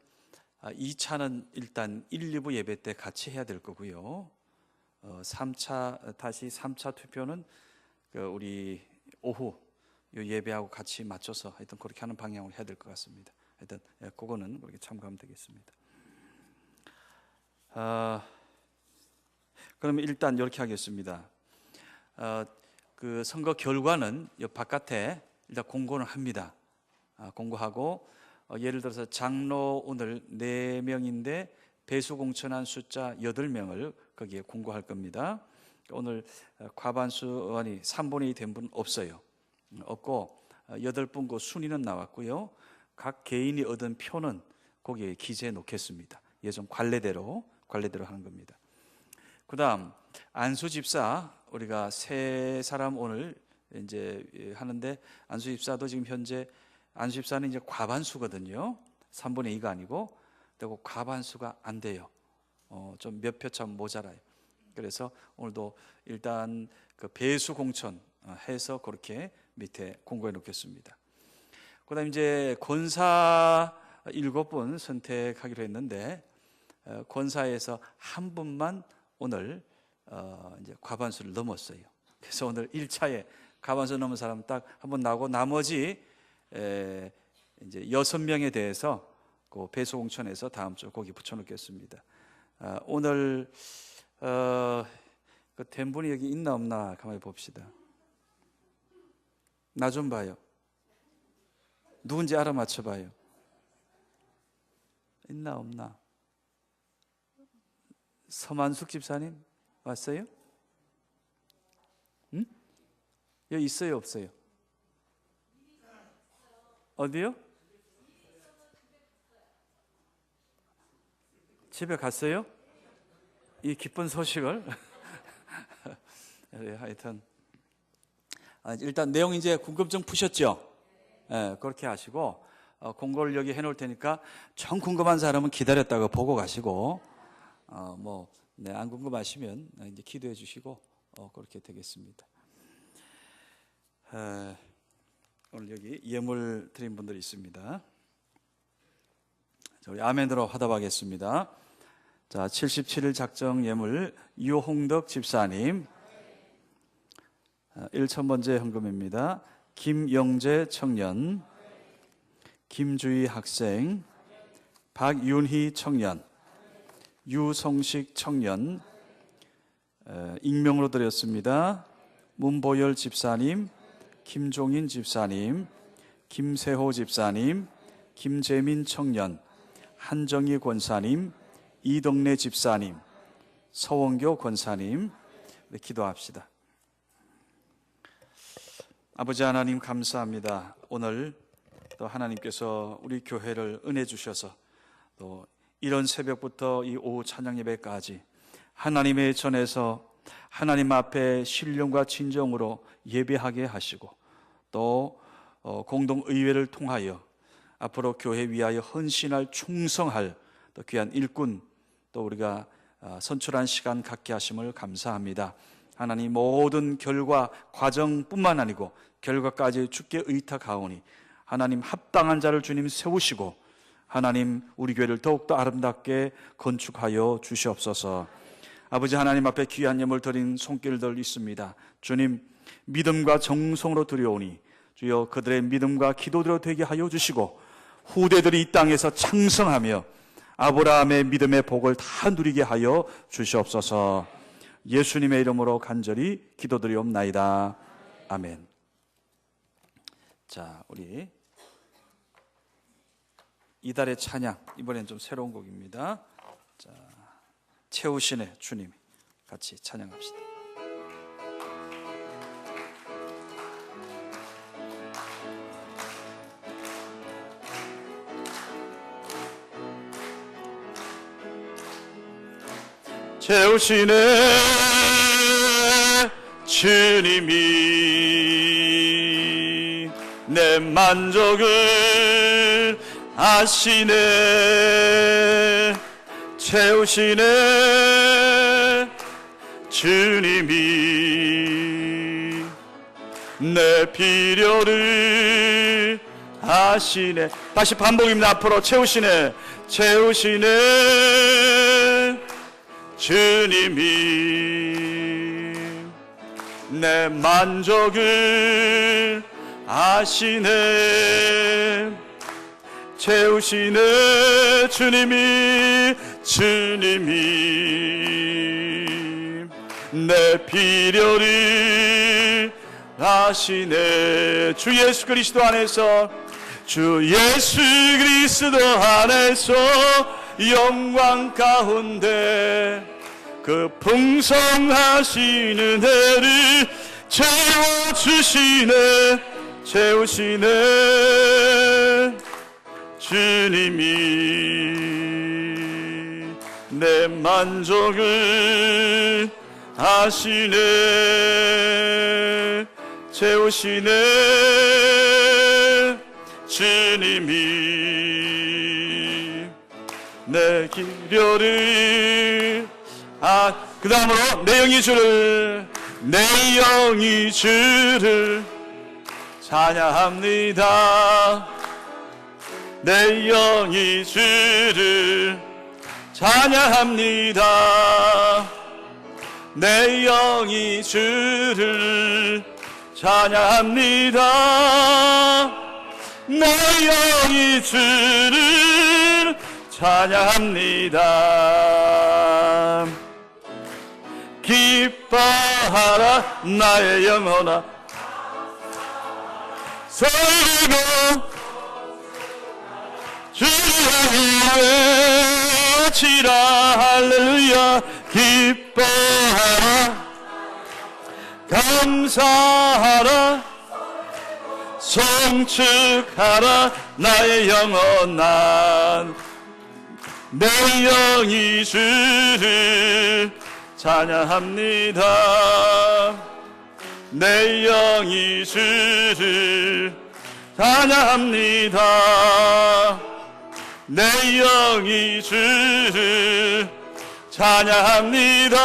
2차는 일단 1, 2부 예배 때 같이 해야 될 거고요. 3차 투표는 우리 오후 이 예배하고 같이 맞춰서 하여튼 그렇게 하는 방향으로 해야 될 것 같습니다. 하여튼 그거는 그렇게 참고하면 되겠습니다. 그러면 일단 이렇게 하겠습니다. 그 선거 결과는 이 바깥에 일단 공고는 합니다. 공고하고 예를 들어서 장로 오늘 4명인데 배수 공천한 숫자 8명을 거기에 공고할 겁니다. 오늘 과반수 의원이 3분의 2 된 분은 없어요. 없고 8분 그 순위는 나왔고요. 각 개인이 얻은 표는 거기에 기재해 놓겠습니다. 예전 관례대로 하는 겁니다. 그다음 안수 집사 우리가 3사람 오늘 이제 하는데 안수 집사도 지금 현재 안수 집사는 이제 과반수거든요. 3분의 2가 아니고 그리고 과반수가 안 돼요. 좀 몇 표 참 모자라요. 그래서 오늘도 일단 그 배수 공천 해서 그렇게 밑에 공고해 놓겠습니다. 그다음 이제 권사 7분 선택하기로 했는데 권사에서 한 분만 오늘 이제 과반수를 넘었어요. 그래서 오늘 1차에 과반수 넘은 사람 딱 한 번 나오고 나머지 이제 6명에 대해서 그 배수 공천해서 다음 주 거기 붙여놓겠습니다. 오늘 그 된 분이 여기 있나 없나 가만히 봅시다. 나 좀 봐요. 누군지 알아맞혀봐요. 있나 없나? 서만숙 집사님 왔어요? 응? 여기 있어요 없어요? 어디요? 집에 갔어요? 이 기쁜 소식을 하여튼 일단 내용 이제 궁금증 푸셨죠? 그렇게 하시고 공고를 여기 해놓을 테니까 정 궁금한 사람은 기다렸다가 보고 가시고 안 궁금하시면 이제 기도해 주시고 그렇게 되겠습니다. 오늘 여기 예물 드린 분들이 있습니다. 우리 아멘으로 화답하겠습니다. 자, 77일 작정 예물 유홍덕 집사님 1,000번째 헌금입니다. 김영재 청년, 김주희 학생, 박윤희 청년, 유성식 청년 익명으로 드렸습니다. 문보열 집사님, 김종인 집사님, 김세호 집사님, 김재민 청년, 한정희 권사님, 이덕래 집사님, 서원교 권사님, 네, 기도합시다. 아버지 하나님 감사합니다. 오늘 또 하나님께서 우리 교회를 은혜 주셔서 또 이런 새벽부터 이 오후 찬양 예배까지 하나님의 전에서 하나님 앞에 신령과 진정으로 예배하게 하시고 또 공동의회를 통하여 앞으로 교회 위하여 헌신할 충성할 또 귀한 일꾼 또 우리가 선출한 시간 갖게 하심을 감사합니다. 하나님 모든 결과 과정뿐만 아니고 결과까지 주께 의탁하오니 하나님 합당한 자를 주님 세우시고 하나님 우리 교회를 더욱더 아름답게 건축하여 주시옵소서. 아버지 하나님 앞에 귀한 예물 드린 손길들 있습니다. 주님 믿음과 정성으로 드려오니 주여 그들의 믿음과 기도대로 되게 하여 주시고 후대들이 이 땅에서 창성하며 아브라함의 믿음의 복을 다 누리게 하여 주시옵소서. 예수님의 이름으로 간절히 기도드리옵나이다. 아멘. 자, 우리 이달의 찬양 이번엔 좀 새로운 곡입니다. 자, 채우시네 주님 같이 찬양합시다. 채우시네 주님이 내 만족을 아시네. 채우시네 주님이 내 필요를 아시네. 다시 반복입니다. 앞으로 채우시네 주님이 내 만족을 아시네. 채우시네 주님이 주님이 내 필요를 아시네. 주 예수 그리스도 안에서, 주 예수 그리스도 안에서 영광 가운데 그 풍성하신 은혜를 채우시네. 주님이 내 만족을 아시네. 채우시네. 주님이 내 기려를 그 다음으로 내 영이 주를 찬양합니다. 내 영이 주를 찬양합니다. 내 영이 주를 찬양합니다. 내 영이 주를 찬양합니다. 기뻐하라 나의 영혼아, 소리로 주를 외치라. 할렐루야. 기뻐하라, 감사하라, 송축하라 나의 영혼아. 내 영이 주를 찬양합니다. 내 영이 주를 찬양합니다. 내 영이 주를 찬양합니다.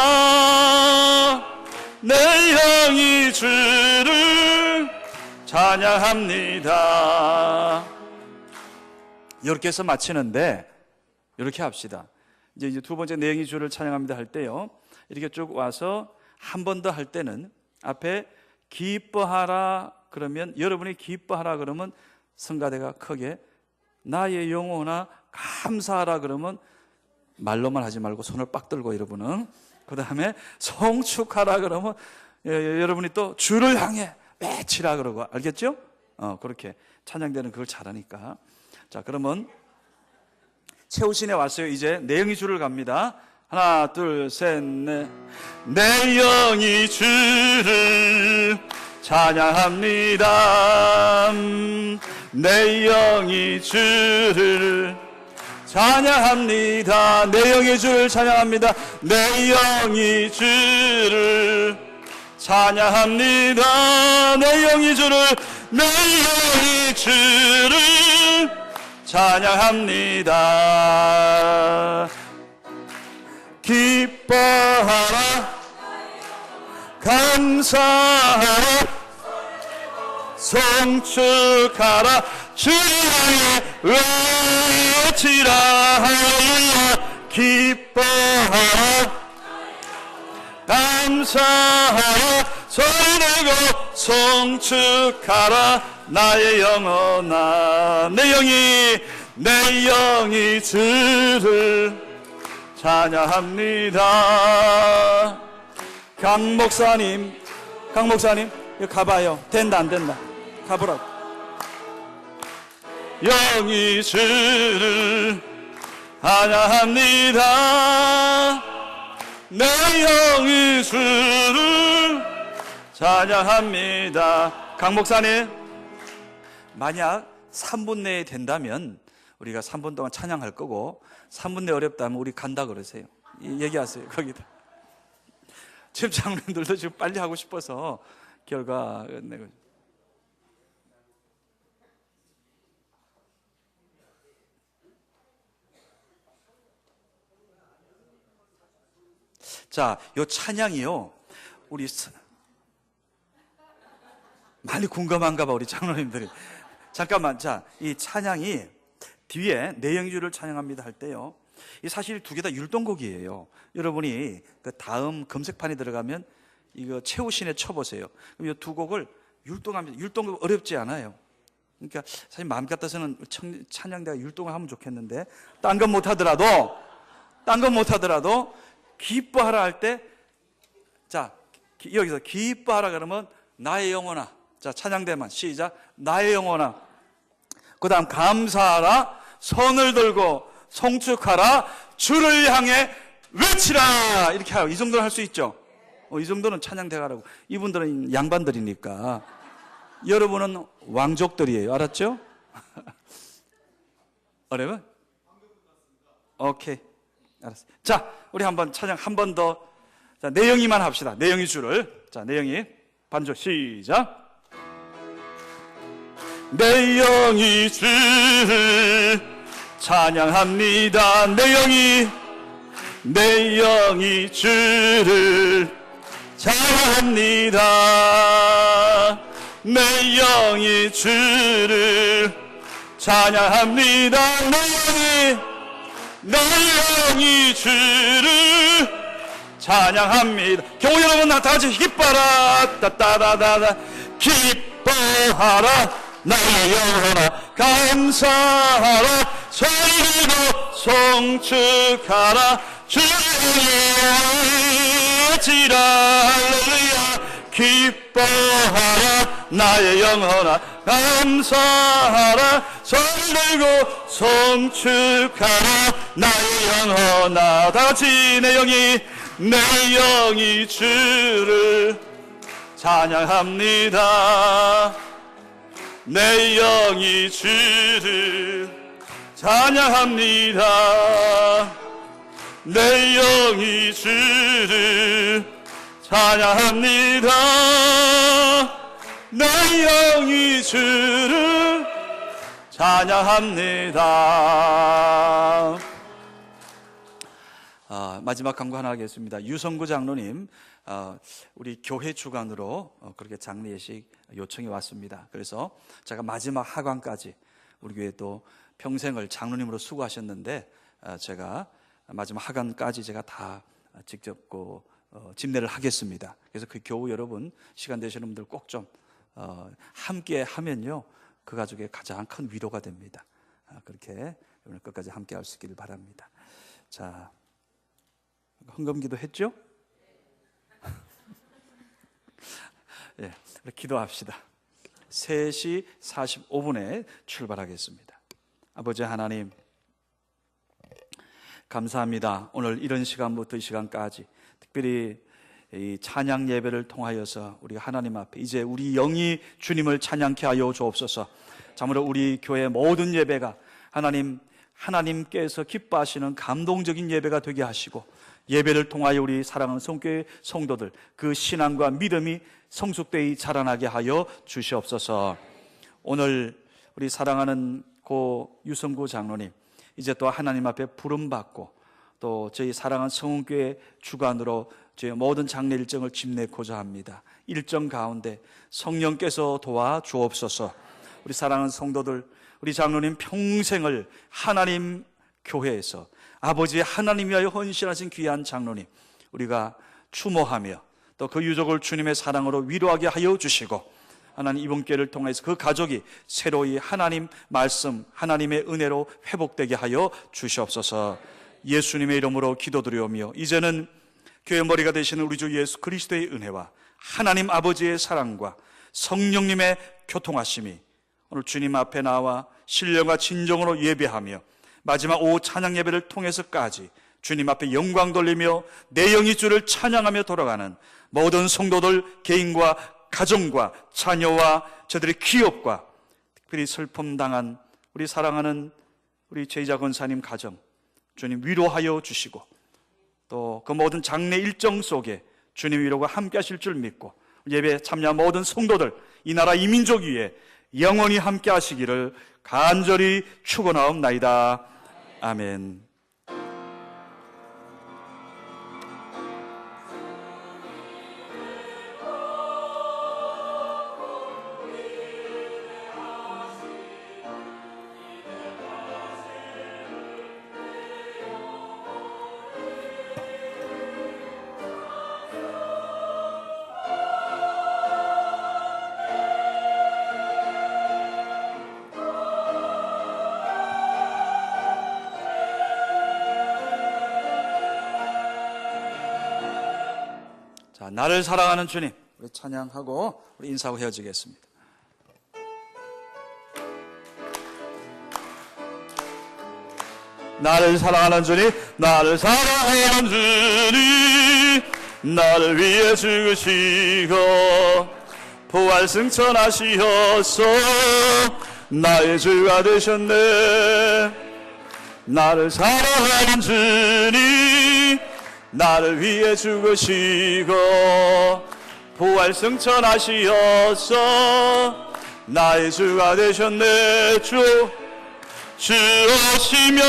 내 영이 주를 찬양합니다. 이렇게 해서 마치는데, 이렇게 합시다. 이제 두 번째 내 영이 주를 찬양합니다 할 때요, 이렇게 쭉 와서 한 번 더 할 때는 앞에 기뻐하라 그러면, 여러분이 기뻐하라 그러면 성가대가 크게, 나의 영혼아 감사하라 그러면 말로만 하지 말고 손을 빡 들고 여러분은, 그 다음에 송축하라 그러면 여러분이 또 주를 향해 외치라 그러고, 알겠죠? 그렇게 찬양되는 그걸 잘하니까. 자, 그러면 채우신에 왔어요. 이제 내 영이 주를 갑니다. 하나, 둘, 셋, 넷. 내 영이 주를 찬양합니다. 내 영이 주를 찬양합니다. 내 영이 주를 찬양합니다. 내 영이 주를 찬양합니다. 내 영이 주를, 내 영이 주를 찬양합니다. 기뻐하라, 감사하라, 송축하라, 주님의 외치라. 할렐루야. 기뻐하라, 감사하라, 소리내고 송축하라 나의 영혼아. 내 영이 주를 찬양합니다. 강 목사님 여기 가봐요. 된다 안 된다? 가보라고. 영이 주를 찬양합니다. 내 영이 주를 찬양합니다. 강 목사님, 만약 3분 내에 된다면 우리가 3분 동안 찬양할 거고, 3분 내에 어렵다면 우리 간다 그러세요. 얘기하세요. 거기다. 지금 장로님들도 지금 빨리 하고 싶어서 결과 내고. 자, 요 찬양이요, 우리 많이 궁금한가 봐, 우리 장로님들이. 잠깐만. 자, 이 찬양이 뒤에 내 영이 주를 찬양합니다 할 때요, 이 사실 두 개 다 율동곡이에요. 여러분이 그 다음 검색판에 들어가면 이거 채우신에 쳐보세요. 그럼 이 두 곡을 율동합니다. 율동곡 어렵지 않아요. 그러니까 사실 마음 같아서는 찬양대가 율동을 하면 좋겠는데, 딴 건 못하더라도 딴 건 못하더라도 기뻐하라 할 때, 자, 여기서 기뻐하라 그러면 나의 영혼아. 자, 찬양대만 시작. 나의 영혼아. 그 다음 감사하라. 손을 들고 송축하라. 주를 향해 외치라. 이렇게 하고 이 정도는 할 수 있죠. 이 정도는 찬양대가라고. 이분들은 양반들이니까. 여러분은 왕족들이에요. 알았죠? 어려면? 오케이. 알았어. 자, 우리 한번 찬양 한 번 더. 자, 내영이만 합시다. 내영이 줄을. 자, 내영이 반주 시작. 내영이 주를 찬양합니다. 내영이 주를 찬양합니다. 내영이 주를 찬양합니다. 내영이 주를 찬양합니다. 교우 여러분 다 같이 기뻐하라. 따따다다다 기뻐하라. 나의 영혼아 감사하라. 소리로 송축하라. 주를 외치라. 할렐루야. 기뻐하라. 나의 영혼아 감사하라. 손을 들고 송축하라. 나의 영혼아. 다같이 내 영이 주를 찬양합니다. 내 영이 주를 찬양합니다. 내 영이 주를 찬양합니다. 내 영이 주를 찬양합니다. 마지막 광고 하나 하겠습니다. 유성구 장로님, 우리 교회 주관으로 그렇게 장례 예식 요청이 왔습니다. 그래서 제가 마지막 하관까지 우리 교회 또 평생을 장로님으로 수고하셨는데 제가 마지막 하관까지 제가 다 직접 집례를 하겠습니다. 그래서 그 교우 여러분 시간 되시는 분들 꼭 좀 함께 하면요 그 가족의 가장 큰 위로가 됩니다. 그렇게 오늘 끝까지 함께 할 수 있기를 바랍니다. 자, 헌금기도 했죠? 예, 기도합시다. 3시 45분에 출발하겠습니다. 아버지 하나님, 감사합니다. 오늘 이런 시간부터 이 시간까지 특별히 이 찬양 예배를 통하여서 우리가 하나님 앞에 이제 우리 영이 주님을 찬양케 하여 주옵소서. 참으로 우리 교회 모든 예배가 하나님께서 기뻐하시는 감동적인 예배가 되게 하시고, 예배를 통하여 우리 사랑하는 성교회 성도들 그 신앙과 믿음이 성숙되이 자라나게 하여 주시옵소서. 오늘 우리 사랑하는 고 유성구 장로님, 이제 또 하나님 앞에 부름받고 또 저희 사랑하는 성은교회 주관으로 저희 모든 장례 일정을 집례고자 합니다. 일정 가운데 성령께서 도와주옵소서. 우리 사랑하는 성도들, 우리 장로님 평생을 하나님 교회에서 아버지 하나님 위하여 헌신하신 귀한 장로님, 우리가 추모하며 또 그 유족을 주님의 사랑으로 위로하게 하여 주시고, 하나님 이번 기회를 통해서 그 가족이 새로이 하나님 말씀, 하나님의 은혜로 회복되게 하여 주시옵소서. 예수님의 이름으로 기도드리오며, 이제는 교회 머리가 되시는 우리 주 예수 그리스도의 은혜와 하나님 아버지의 사랑과 성령님의 교통하심이 오늘 주님 앞에 나와 신령과 진정으로 예배하며 마지막 오후 찬양 예배를 통해서까지 주님 앞에 영광 돌리며 내 영이 주를 찬양하며 돌아가는 모든 성도들 개인과 가정과 자녀와 저들의 기업과 특별히 슬픔 당한 우리 사랑하는 우리 제이자 권사님 가정 주님 위로하여 주시고, 또 그 모든 장례 일정 속에 주님 위로가 함께 하실 줄 믿고, 예배에 참여한 모든 성도들 이 나라 이 민족 위에 영원히 함께 하시기를 간절히 축원하옵나이다. 아멘. 나를 사랑하는 주님, 우리 찬양하고 우리 인사하고 헤어지겠습니다. 나를 사랑하는 주님, 나를 사랑하는 주님, 나를 위해 죽으시고 부활 승천하시어서 나의 주가 되셨네. 나를 사랑하는 주님, 나를 위해 죽으시고 부활 승천하시어서 나의 주가 되셨네. 주 오시면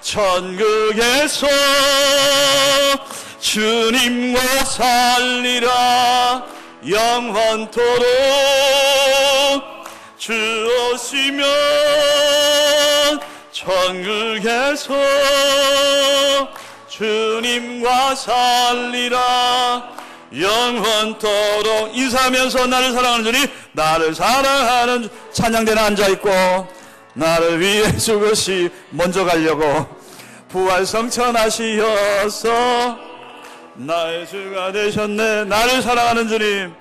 천국에서 주님과 살리라 영원토록. 주 오시면 천국에서 주님과 살리라 영원토록. 인사하면서 나를 사랑하는 주님, 나를 사랑하는 주. 찬양대에 앉아있고 나를 위해 죽으시 먼저 가려고 부활 성천하시어서 나의 주가 되셨네. 나를 사랑하는 주님,